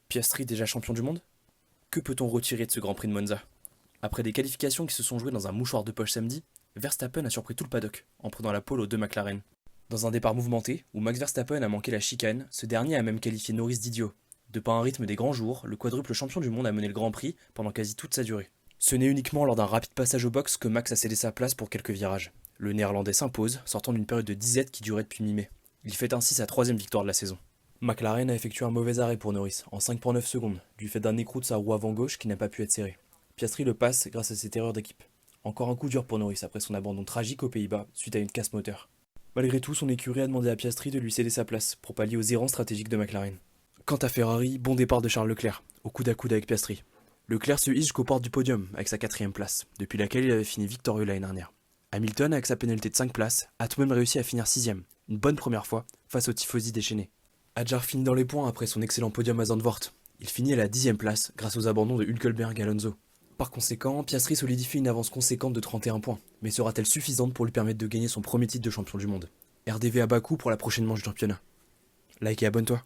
Piastri déjà champion du monde? Que peut-on retirer de ce Grand Prix de Monza? Après des qualifications qui se sont jouées dans un mouchoir de poche samedi, Verstappen a surpris tout le paddock en prenant la pole aux deux McLaren. Dans un départ mouvementé, où Max Verstappen a manqué la chicane, ce dernier a même qualifié Norris d'idiot. De par un rythme des grands jours, le quadruple champion du monde a mené le Grand Prix pendant quasi toute sa durée. Ce n'est uniquement lors d'un rapide passage au box que Max a cédé sa place pour quelques virages. Le néerlandais s'impose, sortant d'une période de disette qui durait depuis mi-mai. Il fait ainsi sa troisième victoire de la saison. McLaren a effectué un mauvais arrêt pour Norris, en 5,9 secondes, du fait d'un écrou de sa roue avant gauche qui n'a pas pu être serré. Piastri le passe grâce à cette erreur d'équipe. Encore un coup dur pour Norris après son abandon tragique aux Pays-Bas suite à une casse moteur. Malgré tout, son écurie a demandé à Piastri de lui céder sa place pour pallier aux errants stratégiques de McLaren. Quant à Ferrari, bon départ de Charles Leclerc, au coude à coude avec Piastri. Leclerc se hisse jusqu'aux portes du podium avec sa quatrième place, depuis laquelle il avait fini victorieux l'année dernière. Hamilton, avec sa pénalité de 5 places, a tout de même réussi à finir 6ème, une bonne première fois, face aux tifosi déchaînés. Hadjar finit dans les points après son excellent podium à Zandvoort. Il finit à la 10ème place grâce aux abandons de Hülkenberg et Alonso. Par conséquent, Piastri solidifie une avance conséquente de 31 points, mais sera-t-elle suffisante pour lui permettre de gagner son premier titre de champion du monde? RDV à Bakou pour la prochaine manche du championnat. Like et abonne-toi.